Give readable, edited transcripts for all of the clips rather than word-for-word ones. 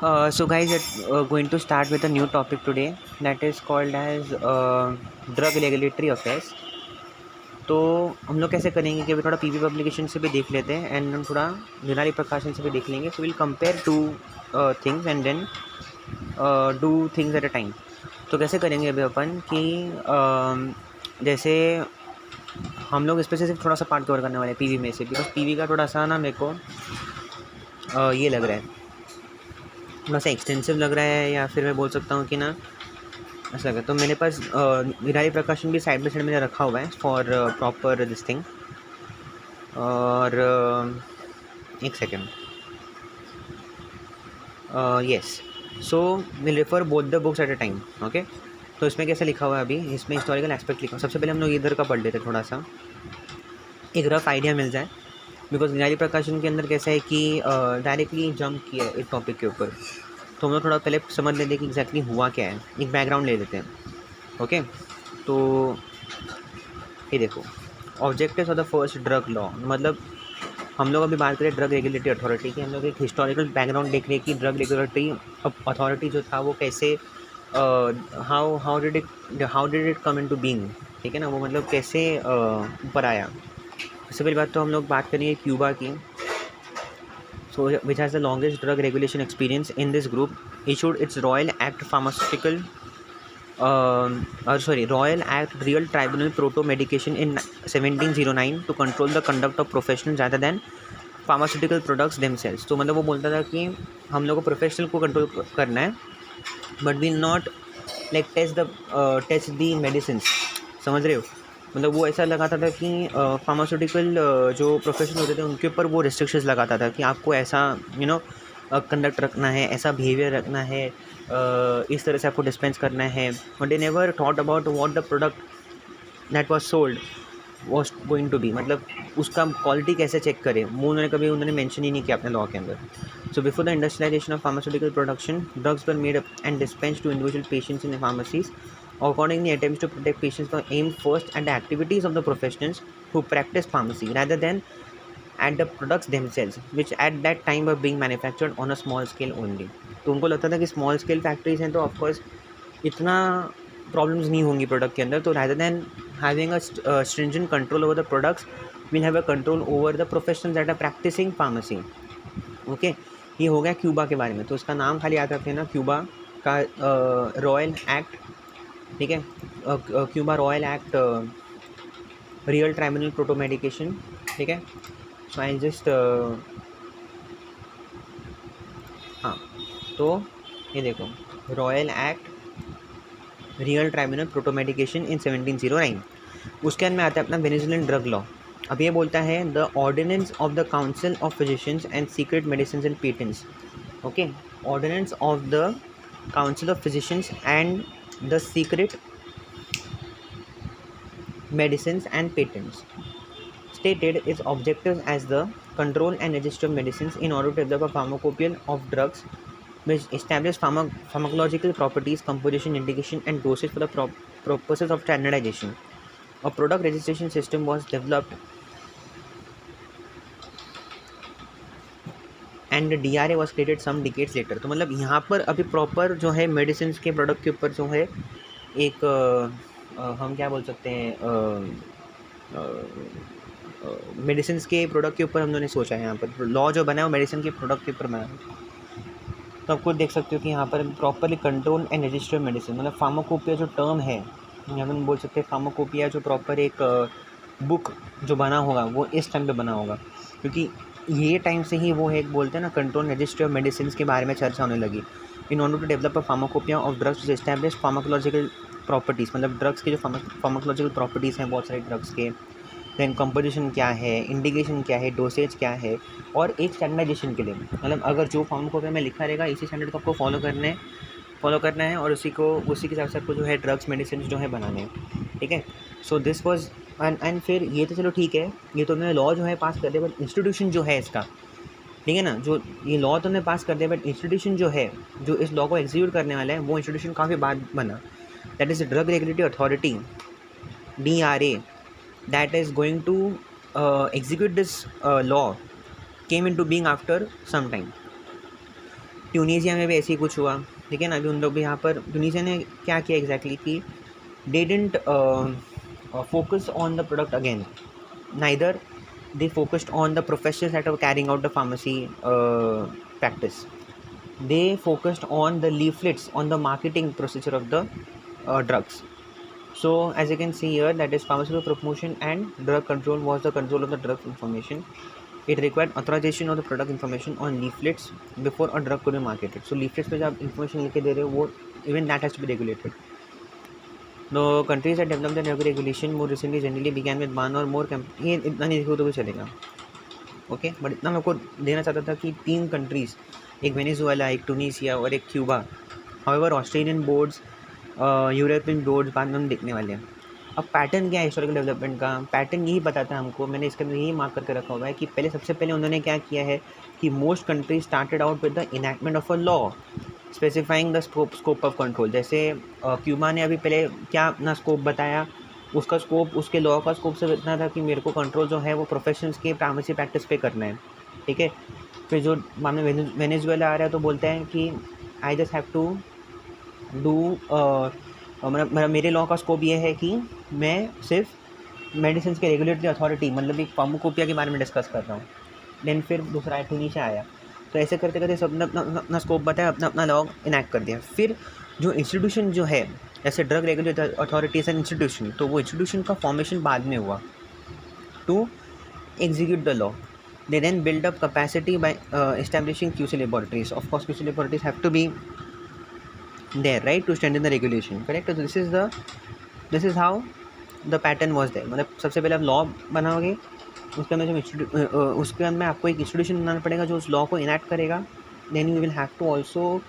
So guys, going to start with a new topic today that is called as drug regulatory affairs. तो हम लोग कैसे करेंगे कि अभी थोड़ा पीवी पब्लिकेशन से भी देख लेते हैं एंड हम थोड़ा निराली प्रकाशन से भी देख लेंगे. So will compare two things and then do things at a time. तो कैसे करेंगे अभी अपन कि जैसे हम लोग इस पर से सिर्फ थोड़ा सा पार्ट कवर करने वाले हैं पीवी में से, बिकॉज पीवी का थोड़ा सा ना मेरे को ये लग रहा है, थोड़ा सा एक्सटेंसिव लग रहा है, या फिर मैं बोल सकता हूँ कि ना ऐसा लगा. तो मेरे पास निराली प्रकाशन भी साइड बाई साइड मैंने रखा हुआ है फॉर प्रॉपर दिस थिंग. और एक second. Yes, so will refer both the books at a time. Okay, तो इसमें कैसे लिखा हुआ है अभी, इसमें हिस्टोरिकल एस्पेक्ट लिखा. सबसे पहले हम लोग इधर का पढ़ लेते थोड़ा सा, एक रफ आइडिया मिल जाए. बिकॉज निराली प्रकाशन के अंदर कैसा है कि डायरेक्टली जंप किया है एक टॉपिक के ऊपर, तो हम लोग थोड़ा पहले समझ लेते हैं कि एग्जैक्टली हुआ क्या है, एक बैकग्राउंड ले लेते हैं. ओके, तो ये देखो, objectives of the first drug law. मतलब हम लोग अभी बात करें ड्रग रेगुलेटरी अथॉरिटी की. हम लोग एक हिस्टोरिकल बैकग्राउंड देख रहे हैं कि ड्रग रेगुलेटरी अथॉरिटी जो था वो कैसे how did it come into being. ठीक है ना, वो मतलब कैसे ऊपर आया. सबसे पहली बात तो हम लोग बात करेंगे क्यूबा की. So which has the longest drug regulation experience in this group, issued its Royal Act Pharmaceutical Royal Act Real Tribunal Proto Medication in 1709 to control the conduct of professionals rather than pharmaceutical products themselves. तो मतलब वो बोलता था कि हम लोग को professional को कंट्रोल करना है, but will not like taste the medicine. समझ रहे हो, मतलब वो ऐसा लगाता था कि फार्मास्यूटिकल जो प्रोफेशनल होते थे उनके ऊपर वो रिस्ट्रिक्शंस लगाता था कि आपको ऐसा कंडक्ट रखना है, ऐसा बिहेवियर रखना है, इस तरह से आपको डिस्पेंस करना है. But they never thought about what the product that was sold was going to be. मतलब उसका क्वालिटी कैसे चेक करें, वो उन्होंने मेंशन ही नहीं किया अपने लॉ के अंदर. So before the industrialisation of pharmaceutical production, drugs were made up and dispensed to individual patients in pharmacies. Accordingly, attempts to protect patients were aimed first at the activities of the professionals who practice pharmacy rather than at the products themselves, which at that time were being manufactured on a small scale only. तो उनको लगता था कि small scale factories हैं तो of course इतना problems नहीं होंगी प्रोडक्ट के अंदर. तो rather than having a stringent control over the products, we'll have a control over the professionals that are practicing pharmacy. Okay, ये हो गया क्यूबा के बारे में. तो उसका नाम खाली याद रखते हैं ना, क्यूबा का रॉयल एक्ट. ठीक है, Cuba royal act real tribunal proto medication. ठीक है, सो आई जस्ट हाँ, तो ये देखो, royal act real tribunal proto medication in 1709. उसके अंदर में आता है अपना वेनेजुएलन ड्रग लॉ. अब ये बोलता है the ordinance of the council of physicians and secret medicine and patents. Okay, ordinance of the council of physicians and the secret medicines and patents stated its objectives as the control and register of medicines in order to develop a pharmacopoeia of drugs which establish pharmacological properties, composition, indication and dosage for the purposes of standardization. A product registration system was developed and DRA was created some decades later. तो मतलब यहाँ पर अभी proper जो है medicine के product के ऊपर जो है एक हम क्या बोल सकते हैं, मेडिसिन के प्रोडक्ट के ऊपर हम लोगों ने सोचा है. यहाँ पर लॉ जो बना है वो मेडिसिन के प्रोडक्ट के ऊपर बना है. तो आप खुद देख सकते हो कि यहाँ पर properly control and register medicine, मतलब फार्माकोपिया जो टर्म है, यहाँ पर बोल सकते हैं फार्माकोपिया जो प्रॉपर एक बुक जो बना होगा वो इस टाइम पे बना होगा, क्योंकि ये टाइम से ही वो एक बोलते हैं ना कंट्रोल रजिस्टर ऑफ मेडिसिन के बारे में चर्चा होने लगी. In order to develop a pharmacopoeia of drugs to establish pharmacological properties, मतलब ड्रग्स के जो फार्माकोलॉजिकल प्रॉपर्टीज़ हैं बहुत सारे ड्रग्स के, देन कंपोजिशन क्या है, इंडिकेशन क्या है, डोसेज क्या है, और एक स्टैंडर्डाइजेशन के लिए, मतलब अगर जो फार्माकोपिया में लिखा रहेगा इसी स्टैंडर्ड को आपको फॉलो करना है और उसी के हिसाब से आपको जो है ड्रग्स मेडिसिन जो है बनाने हैं. ठीक है, सो दिस वॉज एंड फिर ये तो चलो ठीक है, ये तो उन्होंने लॉ जो है पास कर दिया, बट इंस्टीट्यूशन जो है इसका, ठीक है ना, जो ये लॉ तो उन्होंने पास कर दिया, बट इंस्टीट्यूशन जो है जो इस लॉ को एग्जीक्यूट करने वाला है वो इंस्टीट्यूशन काफ़ी बाद बना. That is drug regulatory authority, DRA, that is going to execute this law came into being after some time. Tunisia में भी ऐसे ही कुछ हुआ, ठीक है ना। अभी उन लोग भी यहाँ पर ट्यूनीशिया ने क्या किया एग्जैक्टली कि they didn't focus on the product again, neither they focused on the professionals that are carrying out the pharmacy practice. They focused on the leaflets, on the marketing procedure of the drugs. So as you can see here, that is pharmaceutical promotion and drug control was the control of the drug information. It required authorization of the product information on leaflets before a drug could be marketed. So leaflets पे जब information लिख के दे रहे हो वो even that has to be regulated. The countries that developed the drug regulation more recently generally began with one or more ये इतना नहीं देखो तो भी चलेगा, ओके। बट इतना मैं आपको देना चाहता था कि 3 कंट्रीज़, एक वेनेजुएला, एक टूनीसिया और एक Cuba. However Australian boards, European boards बाद में हम देखने वाले हैं। अब पैटर्न क्या है हिस्टोरिकल डेवलपमेंट का? पैटर्न यही बताता है हमको, मैंने इसके अंदर यही मार्क करके रखा हुआ है कि सबसे पहले उन्होंने क्या किया है कि most countries started out with the enactment of a law specifying the scope of control. जैसे क्यूबा ने अभी पहले क्या अपना स्कोप बताया, उसका स्कोप, उसके लॉ का स्कोप सिर्फ इतना था कि मेरे को कंट्रोल जो है वो प्रोफेशनल्स के फार्मेसी प्रैक्टिस पे करना है, ठीक है। फिर जो मामले वेनेजुएला आ रहा है तो बोलते हैं कि I just have to do मतलब मेरे लॉ का स्कोप ये है कि मैं सिर्फ मेडिसिन के रेगुलेटरी अथॉरिटी मतलब एक फार्माकोपिया के बारे में डिस्कस कर रहा हूँ। देन फिर दूसरा टूनीशिया आया, तो ऐसे करते करते सब अपना स्कोप बताया, अपना लॉ इनैक्ट कर दिया। फिर जो इंस्टीट्यूशन जो है जैसे drug regulatory authorities and institution, तो वो इंस्टीट्यूशन का फॉर्मेशन बाद में हुआ to execute the law. They then build up capacity by establishing QC laboratories. Of course, QC laboratories have to be there, right, to strengthen the regulation. Correct? So this is how the pattern was there. मतलब सबसे पहले आप law बनाओगे, उसके अंदर जो उसके अंदर आपको एक इंस्टीट्यूशन बनाना पड़ेगा जो उस लॉ को इनैक्ट करेगा. Then you will have to also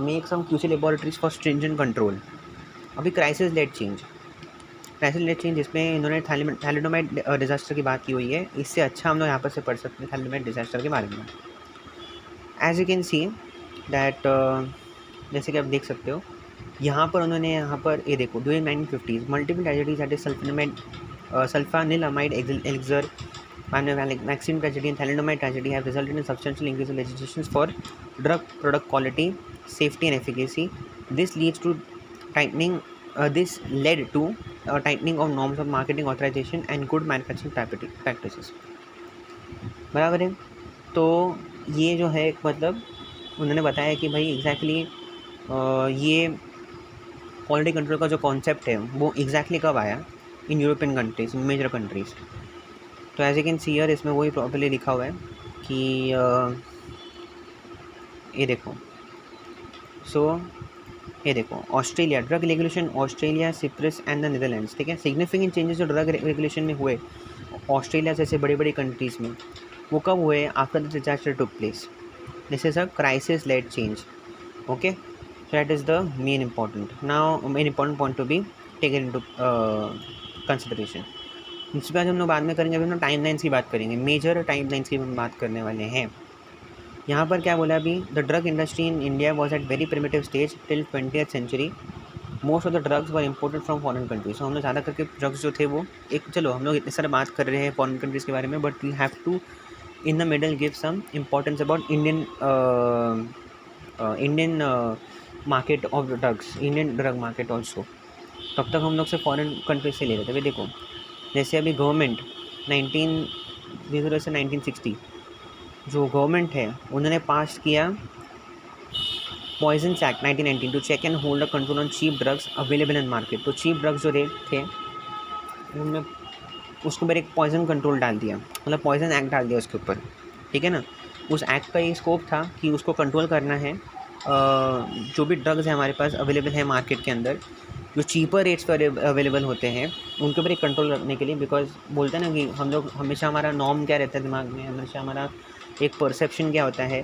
make some QC laboratories for stringent control. अभी क्राइसिस लेड चेंज जिसमें इन्होंने थैलिडोमाइड डिजास्टर की बात की हुई है. इससे अच्छा हम लोग यहाँ पर से पढ़ सकते हैं थैलिडोमाइड डिजास्टर के बारे में. As you can see that जैसे कि आप देख सकते हो यहाँ पर उन्होंने यहाँ पर ये देखो during 1950s multiple tragedies that is sulphanilamide elixir Maxine tragedy and thalidomide tragedy have resulted in substantial increase in legislations for drug product quality, safety and efficacy. This leads to tightening. This led to tightening of norms of marketing authorization and good manufacturing practices. बराबर है. तो ये जो है मतलब उन्होंने बताया कि भाई एग्जैक्टली ये क्वालिटी कंट्रोल का जो कॉन्सेप्ट है वो एग्जैक्टली कब आया in European countries, major countries. तो as you can see here इसमें वही प्रॉपर्ली लिखा हुआ है कि ये देखो ये देखो Australia drug regulation, Australia, Cyprus and the Netherlands. ठीक है, सिग्निफिकेंट चेंजेस जो ड्रग रेगुलेशन में हुए ऑस्ट्रेलिया जैसे बड़ी बड़ी कंट्रीज़ में वो कब हुए? After the disaster took place. This is a crisis led change. Okay, so that is the main important point to be taken into consideration. इसके बाद हम लोग बाद में करेंगे. अभी हम लोग टाइम लाइन्स की बात करेंगे, मेजर टाइम लाइन्स की हम बात करने वाले हैं. यहाँ पर क्या बोला अभी? The drug industry in India was at very primitive stage till 20th century. Most of the drugs were imported from foreign countries. हम लोग ज़्यादा करके ड्रग्स जो थे वो एक, चलो हम लोग इतने सारे बात कर रहे हैं फॉरेन कंट्रीज़ के बारे में, but we have to in the middle give some importance about Indian market of drugs, Indian drug market also. तब तक हम लोग से फॉरेन कंट्रीज से ले रहे थे. अभी देखो जैसे अभी गवर्नमेंट 1900 से 1960 जो गवर्नमेंट है उन्होंने पास किया poisons act 1919 to check and hold a control on cheap drugs available in market. तो चीप ड्रग्स जो रेट थे उनमें उसके ऊपर एक पॉइजन कंट्रोल डाल दिया, मतलब पॉइजन एक्ट डाल दिया उसके ऊपर. ठीक है ना, उस एक्ट का ये स्कोप था कि उसको कंट्रोल करना है. जो भी ड्रग्स हैं हमारे पास अवेलेबल है मार्केट के अंदर, जो चीपर रेट्स पर अवेलेबल होते हैं उनके ऊपर एक कंट्रोल रखने के लिए. बिकॉज बोलते हैं ना कि हम लोग हमेशा हमारा नॉर्म क्या रहता है दिमाग में, हमेशा हमारा एक परसेप्शन क्या होता है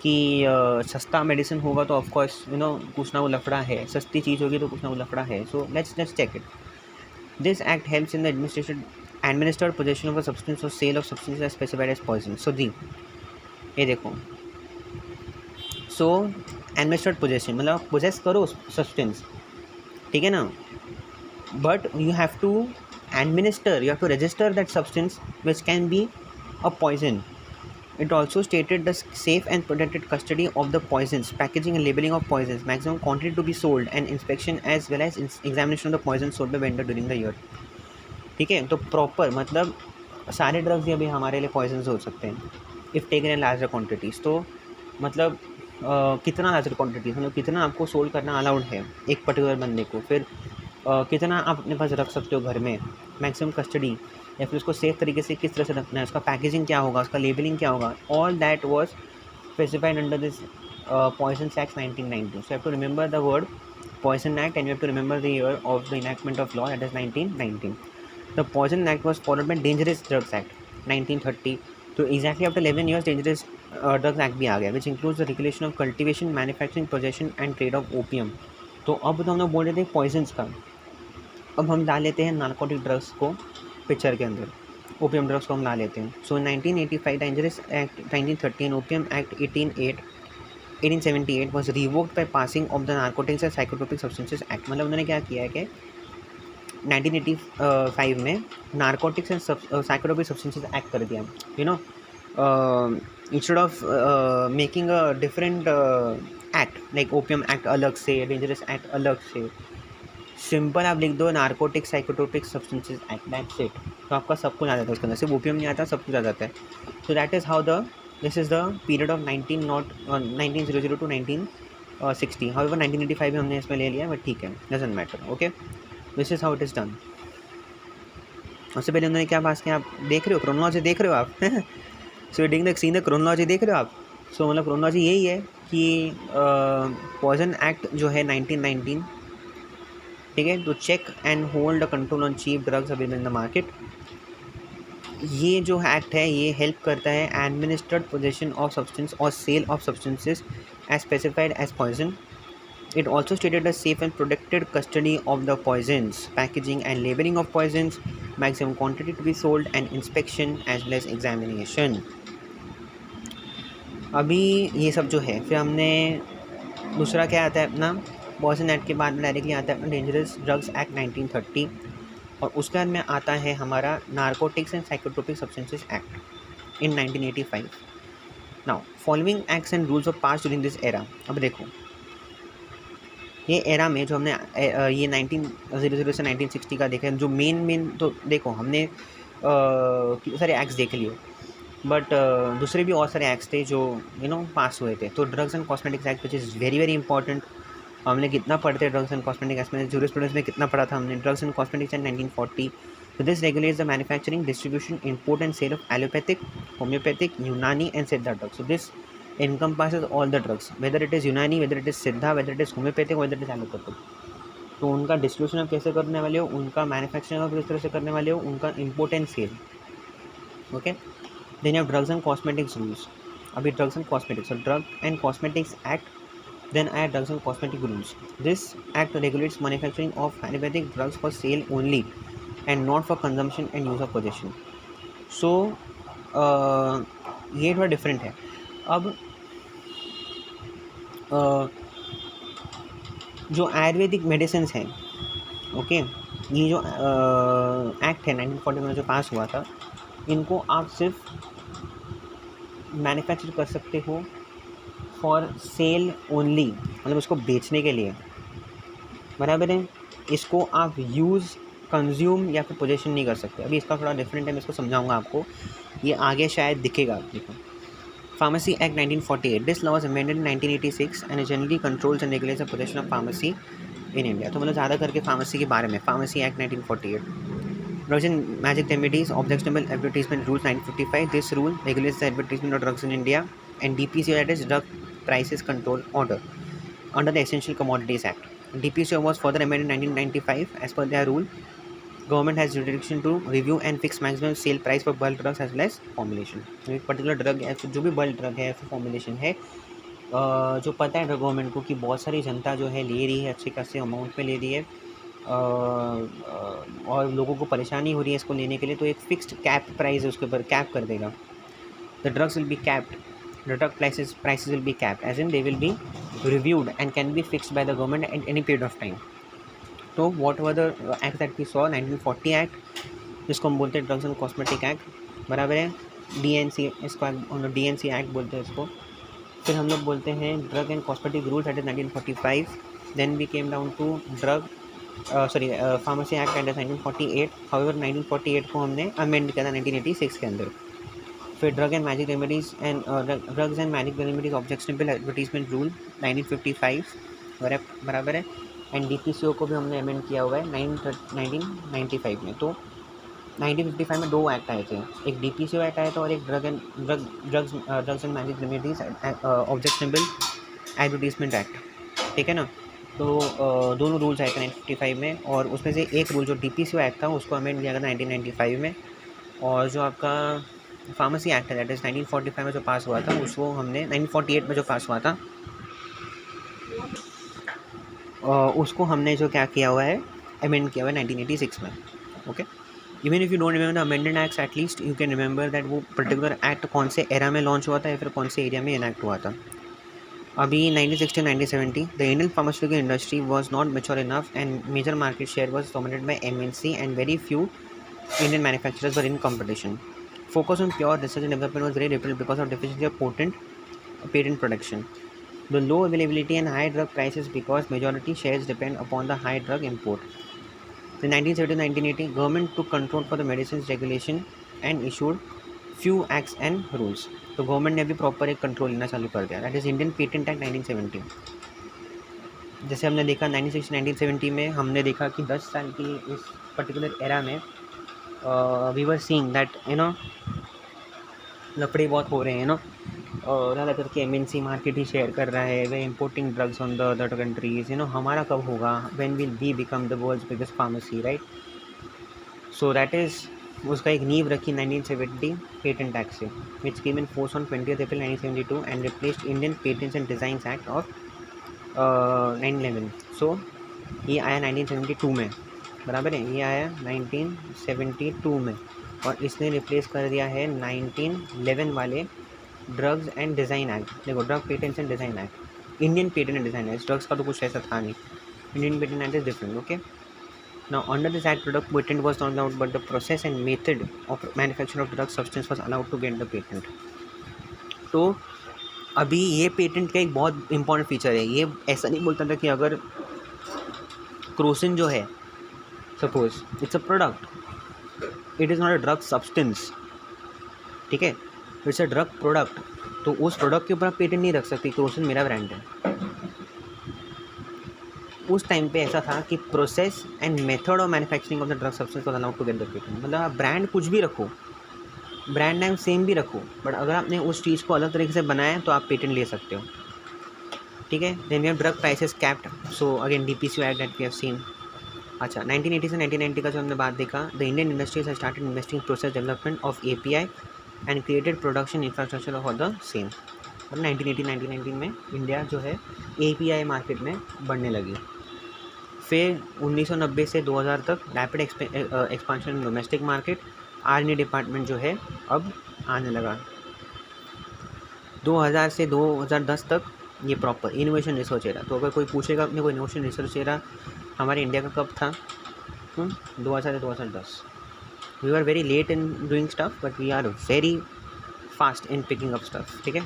कि सस्ता मेडिसिन होगा तो ऑफकोर्स कुछ ना वो लफड़ा है, सस्ती चीज़ होगी तो कुछ ना वो लफड़ा है. So let's check it. This act helps in the administered possession of a substance or sale of substances as specified as poison. So ये देखो, सो एडमिनिस्टर्ड पोजेशन मतलब पोजेस करो सब्सटेंस, ठीक है ना, but you have to register that substance which can be a poison. It also stated the safe and protected custody of the poisons, packaging and labeling of poisons, maximum quantity to be sold, and inspection as well as examination of the poison sold by vendor during the year. ठीक है, तो proper मतलब सारे drugs ही अभी हमारे लिए poisons हो सकते हैं if taken in larger quantities. तो मतलब कितना लार्जर क्वान्टिटीज़ मतलब कितना आपको सोल्ड करना अलाउड है एक पर्टिकुलर बंदे को, फिर कितना आप अपने पास रख सकते हो घर में, मैक्सिमम कस्टडी, या फिर उसको सेफ तरीके से किस तरह से रखना है, उसका पैकेजिंग क्या होगा, उसका लेबलिंग क्या होगा, all that was specified under this Poisons Act 1919. So you have to remember the word Poison Act and you have to remember the year of the enactment of law, that is 1919. The Poison Act was followed by Dangerous Drugs Act 1930. तो exactly after 11 years Dangerous Drugs Act भी आ गया, which includes the regulation of cultivation, manufacturing, possession and trade of opium. तो अब तो हम लोग बोल रहे थे पॉइजन्स का, अब हम ला लेते हैं नार्कोटिक ड्रग्स को पिक्चर के अंदर, ओपियम ड्रग्स को हम ला लेते हैं। सो 1985 dangerous act 1913, opium act 1878 was revoked by passing of the narcotics and psychotropic substances act. मतलब उन्होंने क्या किया है कि 1985 में narcotics and psychotropic substances act कर दिया, you know, instead of making a different act like opium act अलग से, डेंजरस एक्ट अलग से, सिंपल आप लिख दो narcotic psychotropic substances act, that's it. तो आपका सब कुछ आ जाता है उसके अंदर, सिर्फ ओपियम नहीं आता, सब कुछ आ जाता है। So that is how this is the period of 1900 to 1960। However 1985 में हमने इसमें ले लिया, बट ठीक है, doesn't matter, okay. This is how it is done. उससे पहले उन्होंने क्या पास किया, आप देख रहे हो क्रोनोलॉजी, देख रहे हो आप so reading the seen the chronology देख रहे हो आप। सो मतलब क्रोनोलॉजी यही है कि पॉइजन एक्ट जो है 1919, ठीक है, to check and hold control on cheap drugs available in the market. ये जो एक्ट है ये हेल्प करता है एडमिनिस्ट्रेड पोजेशन ऑफ सब्सटेंस और sale of substances as specified as poison. It also stated the safe and protected custody of the poisons, packaging and labeling of poisons, maximum quantity to be sold, and inspection as well as examination. अभी ये सब जो है, फिर हमने दूसरा क्या आता है अपना पॉइजन एक्ट के बाद में डायरेक्टली आता है अपना डेंजरस ड्रग्स एक्ट 1930, और उसके बाद में आता है हमारा narcotics and psychotropic substances act in 1985। Now following acts and rules of pass during this era. अब देखो ये एरा में जो हमने ये 1900 से 1960 का देखा है, जो मेन तो देखो हमने सारे एक्ट्स देख लिए, बट दूसरे भी और सारे एक्ट्स थे जो पास हुए थे। तो drugs and cosmetics act which is very very important. हमने कितना पढ़ते हैं ड्रग्स एंड कॉस्मेटिक एक्ट में, जूरिस्प्रूडेंस में कितना पढ़ा था हमने, drugs and cosmetics act 1940। So this regulates the manufacturing, distribution, import and sale of allopathic, homeopathic, Unani and Siddha drugs. So this encompasses all the drugs, whether it is Unani, whether it is Siddha, whether it is homeopathic, whether it is allopathic. तो उनका distribution आप कैसे करने वाले हो, उनका manufacturing आप किस तरह से करने वाले हो, उनका import and sale, okay. Then have drugs and cosmetics rules. अभी drugs and cosmetics, so drug and cosmetics act, then add drugs and cosmetic rules. This act regulates manufacturing of allopathic drugs for sale only and not for consumption and use of possession. So ये थोड़ा different है। अब जो Ayurvedic medicine हैं, okay, ये जो act है 1940 में जो पास हुआ था, इनको आप सिर्फ मैन्युफैक्चर कर सकते हो फॉर सेल ओनली, मतलब उसको बेचने के लिए, बराबर है। इसको आप यूज़, कंज्यूम या फिर पोजेशन नहीं कर सकते। अभी इसका थोड़ा डिफरेंट है, मैं इसको समझाऊंगा आपको, ये आगे शायद दिखेगा आपको। Pharmacy act 1948, this law was amended in 1986 and generally controls and regulates the possession of pharmacy in India. तो मतलब ज़्यादा करके फार्मेसी के बारे में, pharmacy act 1948। Drugs and magic remedies, objectionable advertisement rules 1955, this rule regulates the advertisement of drugs in India, and DPCO, that is Drug Prices Control Order, under the Essential Commodities Act. DPCO was further amended in 1995. As per their rule, government has jurisdiction to review and fix maximum sale price for bulk drugs as well as formulation. एक particular drug है, जो भी bulk drug है, फिर formulation है, जो पता है गवर्नमेंट को कि बहुत सारी जनता जो है ले रही है, अच्छे खासे अमाउंट में ले रही है, और लोगों को परेशानी हो रही है इसको लेने के लिए, तो एक फिक्स्ड कैप प्राइस है उसके ऊपर, कैप कर देगा। The drugs will be capped, the drug prices will be capped, as in they will be reviewed and can be fixed by the government at any period of time. So what were the acts that we saw? 1940 act, जिसको हम बोलते हैं drugs and cosmetic act, बराबर है। DNC, इसको हम लोग DNC act बोलते हैं इसको। फिर हम लोग बोलते हैं drug and cosmetic rules, that is 1945। Then we came down to drug pharmacy act and 1948। However 1948 को हमने अमेंड किया था 1986 के अंदर। फिर drug and magic remedies and drugs and magic remedies objectionable advertisement rule 1955 बराबर है। एंड DPCO को भी हमने अमेंड किया हुआ है 1995 में। तो 1955 में 2 एक्ट आए थे, एक DPCO एक्ट आया था और एक drugs and magic remedies objectionable advertisement act, ठीक है ना। तो दोनों रूल्स आए थे 1955 में, और उसमें से एक रूल जो DPCO एक्ट था उसको अमेंड किया था 1995 में, और जो आपका फार्मेसी एक्ट है दैट इज़ 1945 में जो पास हुआ था उसको हमने 1948 में जो पास हुआ था उसको हमने जो क्या किया हुआ है, अमेंड किया हुआ है 1986 में। Okay, even if you don't remember the amended acts, at least you can remember that वो पर्टिकुलर एक्ट कौन से एरा में लॉन्च हुआ था या फिर कौन से एरिया में इनैक्ट हुआ था। अभी 1960-1970 the Indian pharmaceutical industry was not mature enough and major market share was dominated by MNC and very few Indian manufacturers were in competition. Focus on pure research and development was very difficult because of deficiency of patent protection. The low availability and high drug prices because majority shares depend upon the high drug import. In 1970-1980, government took control for the medicines regulation and issued few acts and rules. तो government ने अभी proper एक control लेना चालू कर दिया, that is Indian patent act 1970। जैसे हमने देखा 1960-1970 में हमने देखा कि 10 साल की इस पर्टिकुलर एरा में वी वर सीइंग दैट लफड़े बहुत हो रहे हैं ज़्यादा करके MNC मार्केट ही शेयर कर रहा है, we importing drugs on the other countries. हमारा कब होगा, when will we become the world's biggest pharmacy, right. So that is उसका एक नींव रखी 1970 पेटेंट एक्ट से, which came in force on 20 April 1972 and replaced Indian patents and designs act of 1911। So ये आया 1972 में, बराबर है, ये आया 1972 में, और इसने रिप्लेस कर दिया है 1911 वाले ड्रग्स एंड डिज़ाइन एक्ट। देखो, drug patents and design act, Indian patent and design act, drugs का तो कुछ ऐसा था नहीं, Indian patent act is different. Okay, now under this act product patent was not allowed but the process and method of manufacture of drug substance was allowed to get the patent. तो अभी ये patent का एक बहुत important feature है, ये ऐसा नहीं बोलता था कि अगर क्रोसिन जो है, suppose it's a product, it is not a drug substance, ठीक है, इट्स अ ड्रग प्रोडक्ट, तो उस प्रोडक्ट के ऊपर आप पेटेंट नहीं रख सकती, क्रोसिन मेरा ब्रांड है। उस टाइम पे ऐसा था कि process and method of manufacturing of the drug substance was allowed to get the patent. मतलब आप ब्रांड कुछ भी रखो, ब्रांड नेम सेम भी रखो, बट अगर आपने उस चीज़ को अलग तरीके से बनाया तो आप पेटेंट ले सकते हो, ठीक है। Then we have drug prices capped, so again DPCO act that we have seen. अच्छा, 1980 से 1990 का जो हमने बात देखा, the Indian industries have started investing process development of API and created production infrastructure for the same. और 1980-1990 में India जो है API मार्केट में बढ़ने लगी। फिर 1990 से 2000 तक rapid expansion in domestic market, R&D department जो है अब आने लगा। 2000 से 2010 तक ये प्रॉपर इनोवेशन रिसर्च एरा। तो अगर कोई पूछेगा अपने को इनोवेशन रिसर्च एरा हमारे इंडिया का कब था, 2000 से 2010। We are very late in doing stuff but we are very fast in picking up stuff, ठीक है।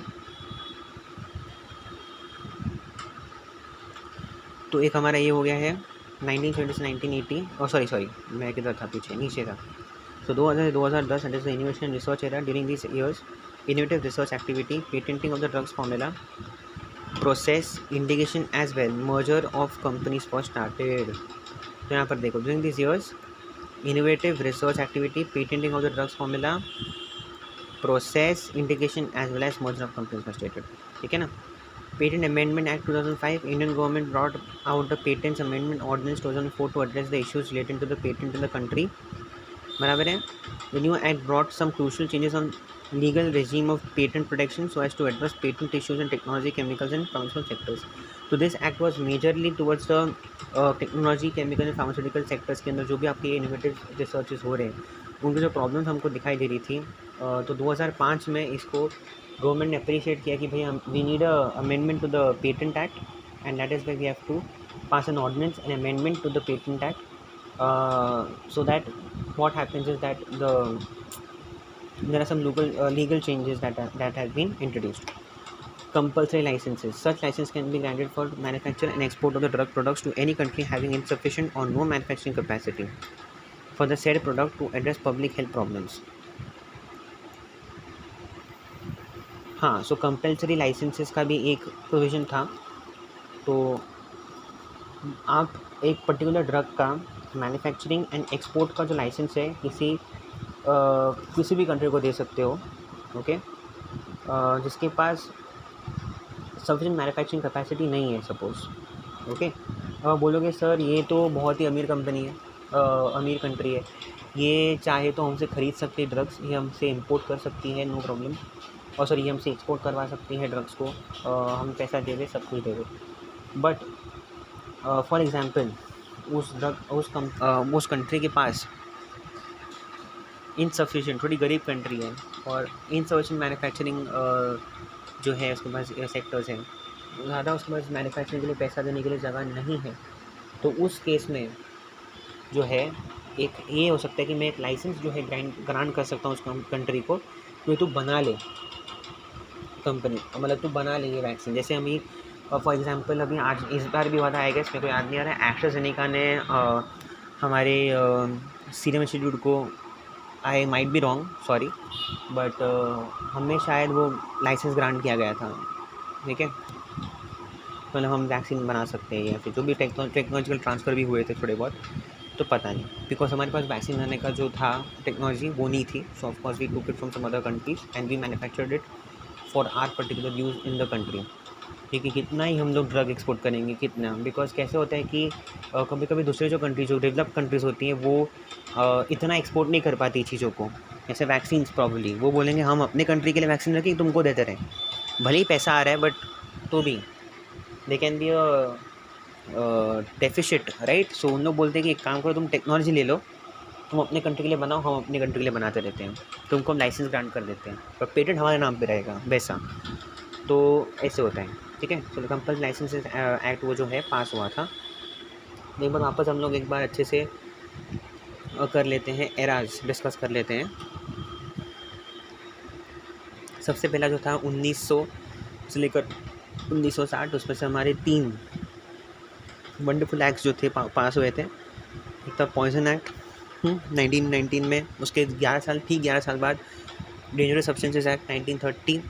तो एक हमारा ये हो गया है 1970 से 1980, और सॉरी मैं किधर था, पीछे नीचे था। So 2000 से 2010 that is the innovation and research era. During these years, innovative research activity, patenting of the drugs formula, process, indication as well, merger of companies was started. तो यहाँ पर देखो, during these years, innovative research activity, patenting of the drugs formula, process, indication as well as merger of companies was stated, ठीक है ना। Patent Amendment Act 2005, Indian government brought out the Patents Amendment Ordinance 2004 to address the issues related to the patent in the country, बराबर है। The new act brought some crucial changes on legal regime of patent protection so as to address patent issues in technology, chemicals and pharmaceutical sectors. So this act was majorly towards the technology, chemical and pharmaceutical sectors के अंदर जो भी आपके innovative researches हो रहे हैं उनकी जो प्रॉब्लम्स हमको दिखाई दे रही थी, तो 2005 में इसको गवर्नमेंट ने अप्रिशिएट किया कि भाई हम we need a amendment to the patent act and that is why we have to pass an ordinance an amendment to the patent act, so that what happens is that There are some legal changes that have been introduced. Compulsory licenses. Such license can be granted for manufacture and export of the drug products to any country having insufficient or no manufacturing capacity for the said product to address public health problems. हाँ, सो compulsory licences का भी एक provision था। तो आप एक particular drug का manufacturing and export का जो लाइसेंस है किसी भी कंट्री को दे सकते हो, ओके, जिसके पास सफिशिएंट मैन्युफैक्चरिंग कैपेसिटी नहीं है सपोज़, ओके। अब आप बोलोगे सर ये तो बहुत ही अमीर कंपनी है, अमीर कंट्री है, ये चाहे तो हमसे ख़रीद सकती है ड्रग्स, ये हमसे इंपोर्ट कर सकती है, नो प्रॉब्लम, और सर ये हमसे एक्सपोर्ट करवा सकती है ड्रग्स को, हम पैसा दे दें, सब कुछ दे दें। बट फॉर एग्ज़ाम्पल उस कंट्री के पास इनसफिशिएंट, थोड़ी गरीब कंट्री है और इनसफिशिएंट मैन्युफैक्चरिंग जो है उसके पास सेक्टर्स हैं, ज़्यादा उसके पास मैन्युफैक्चरिंग के लिए पैसा देने के लिए जगह नहीं है, तो उस केस में जो है एक ये हो सकता है कि मैं एक लाइसेंस जो है ग्रांट कर सकता हूँ उस कंट्री को, तो तू बना ले कंपनी, मतलब तू बना ले ये वैक्सीन। जैसे अभी फॉर एग्जांपल अभी आज इस बार भी हुआ था, आई गेस, मेरे को याद नहीं आ रहा है, एस्ट्राजेनेका ने हमारे सीरम इंस्टीट्यूट को, I might be wrong, sorry, but हमें शायद वो लाइसेंस ग्रांट किया गया था, ठीक है, मतलब हम वैक्सीन बना सकते हैं या फिर जो भी टेक्नोलॉजिकल ट्रांसफ़र भी हुए थे थोड़े बहुत, तो पता नहीं, बिकॉज हमारे पास वैक्सीन बनाने का जो था टेक्नोलॉजी वो नहीं थी, so of course we took it from some other countries and we manufactured it for our particular use in the country. क्योंकि कितना ही हम लोग ड्रग एक्सपोर्ट करेंगे, कितना, बिकॉज कैसे होता है कि कभी कभी दूसरे जो कंट्री, जो डेवलप कंट्रीज़ होती हैं, वो इतना एक्सपोर्ट नहीं कर पाती चीज़ों को, जैसे वैक्सीन प्रॉब्ली, वो बोलेंगे हम अपने कंट्री के लिए वैक्सीन रखें, तुमको देते रहें, भले ही पैसा आ रहा है, बट तो भी they can be deficit, right. So उन लोग बोलते हैं कि एक काम करो, तुम टेक्नोलॉजी ले लो, तुम अपने कंट्री के लिए बनाओ, हम अपने कंट्री के लिए बनाते रहते हैं, तुमको हम लाइसेंस ग्रांट कर देते हैं, पर पेटेंट हमारे नाम पे रहेगा, वैसा। तो ऐसे होता है, ठीक है। चलो, कंपल्सरी लाइसेंसेस एक्ट वो जो है पास हुआ था। एक बार वापस हम लोग एक बार अच्छे से कर लेते हैं, एराज डिस्कस कर लेते हैं। सबसे पहला जो था 1900 से लेकर 1960, उसमें से हमारे 3 वंडरफुल एक्ट्स जो थे पास हुए थे। एक था पॉइजन एक्ट 1919 में, उसके 11 साल बाद डेंजरस सब्सटेंसेस एक्ट 1930,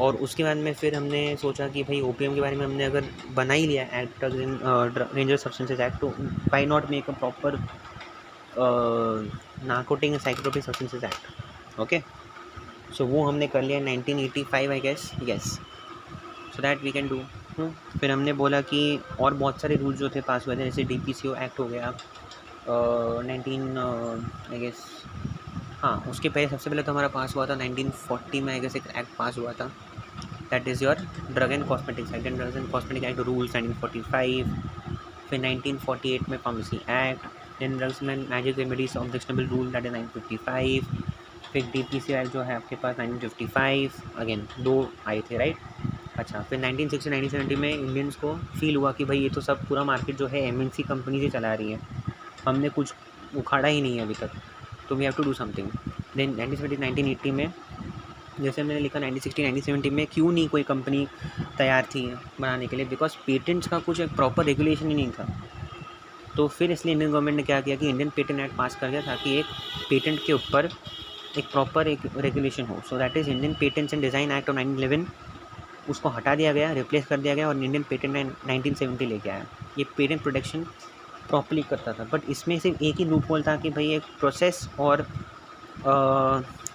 और उसके बाद में फिर हमने सोचा कि भाई ओपीएम के बारे में हमने अगर बना ही लिया एक्ट डेंजरस सब्सटेंसेस एक्ट, तो why not make a proper narcotic psychotropic substances act, okay. So वो हमने कर लिया 1985, I guess, yes, so that we can do. फिर हमने बोला कि और बहुत सारे रूल्स जो थे पास हुए थे, जैसे डीपीसीओ एक्ट हो गया 19 आई गेस, हाँ, उसके पहले सबसे पहले तो हमारा पास हुआ था 1940 में, आई गेस एक एक्ट पास हुआ था, that is your drug and cosmetics act, drugs and cosmetic act rules 1945। फिर 1948 में pharmacy act, then drugs and magic remedies objectionable rule, that is 1955। फिर डीपीसी एक्ट जो है आपके पास 1955, अगेन 2 आए थे, राइट। अच्छा, फिर 1960-1970 में इंडियंस को फील हुआ कि भाई ये तो सब पूरा मार्केट जो है एमएनसी कंपनी से चला रही है, हमने कुछ उखाड़ा ही नहीं है अभी तक, तो we have to do something. Then 1970-1980 में, जैसे मैंने लिखा 1960-1970 में क्यों नहीं कोई कंपनी तैयार थी बनाने के लिए, बिकॉज पेटेंट्स का कुछ एक प्रॉपर रेगुलेशन ही नहीं था। तो फिर इसलिए इंडियन गवर्नमेंट ने क्या किया कि इंडियन पेटेंट एक्ट पास कर दिया, ताकि एक पेटेंट के ऊपर एक प्रॉपर एक रेगुलेशन हो। सो that is Indian patents and design act of 1911, उसको हटा दिया गया, रिप्लेस कर दिया गया, और इंडियन पेटेंट 1970 लेके आया। ये पेटेंट प्रोटेक्शन प्रॉपर्ली करता था, बट इसमें सिर्फ एक ही लूप होल था कि भाई एक प्रोसेस और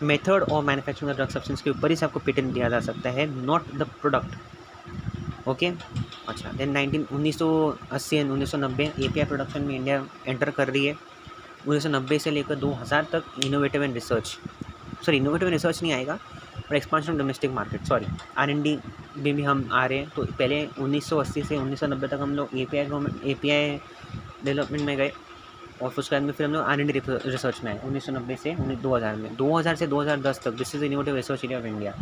मेथड और मैन्युफैक्चरिंग ड्रग सब्सटेंस के ऊपर ही से आपको पेटेंट दिया जा सकता है, नॉट द प्रोडक्ट, ओके। अच्छा, देन 1980 एंड 1990 एपीआई प्रोडक्शन में इंडिया एंटर कर रही है। 1990 से लेकर 2000 तक इनोवेटिव एंड रिसर्च नहीं आएगा, और expansion of domestic market, sorry, R&D में भी हम आ रहे हैं। तो पहले 1980 से 1990 तक हम लोग एपीआई डेवलपमेंट में गए, और उसके बाद में फिर हम लोग R&D रिसर्च में आए 1990 से 2000 में। 2000 से 2010 तक this is innovative research area of India,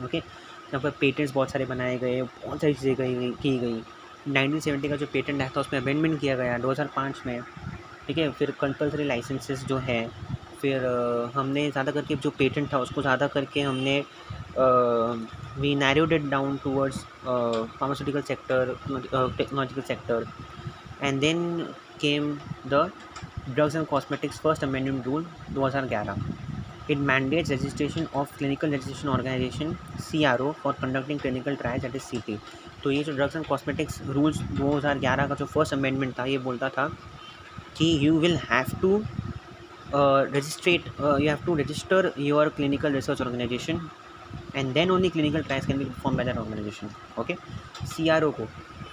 okay. यहाँ पर पेटेंट्स बहुत सारे बनाए गए, बहुत सारी चीज़ें की गई। 1970 का जो पेटेंट एक्ट था उसमें अमेंडमेंट किया गया 2005 में, ठीक है। फिर कंपल्सरी लाइसेंसेस जो है फिर हमने ज़्यादा करके जो पेटेंट था उसको ज़्यादा करके हमने we narrowed it down towards pharmaceutical sector, technological sector, and then came the drugs and cosmetics first amendment rule 2011. It mandates registration of clinical registration organization CRO for conducting clinical trials, that is CT. तो ये जो drugs and cosmetics rules 2011 का जो first amendment था, ये बोलता था कि you will have to register your clinical research organization, and then only clinical trials can be performed by that organization. Okay, CRO को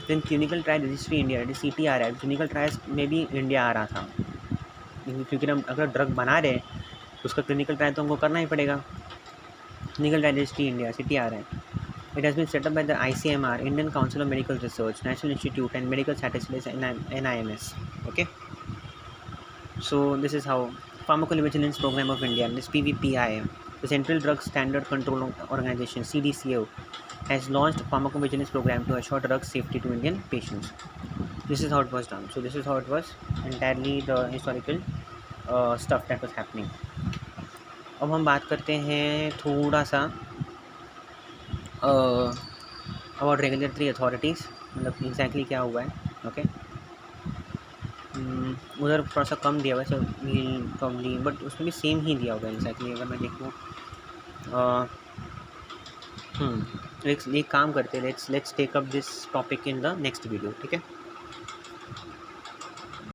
then clinical trial registry India, that is CT आ रहा है, clinical trials में भी India आ रहा था, क्योंकि हम अगर ड्रग बना रहे हैं तो उसका क्लिनिकल ट्रायल तो हमको करना ही पड़ेगा. Clinical trial registry India city आ रहा है. It has been set up by the ICMR, Indian council of medical research, national institute and medical statistics, NIMS. Okay, so this is how pharmacovigilance program of India, this PVPI, the Central Drug Standard Control Organization CDCO has launched pharmacovigilance program to assure drug safety to Indian patients. This is how it was done. So this is how it was entirely the historical stuff that was happening. अब हम बात करते हैं थोड़ा सा about regulatory authorities, मतलब exactly क्या हुआ है. ओके, उधर थोड़ा सा कम दिया हुआ है, सो प्रॉब्ली, बट उसमें भी सेम ही दिया हुआ है एग्जैक्टली. अगर मैं देखूँ, एक काम करते हैं, let's take up this topic in the next video. ठीक है.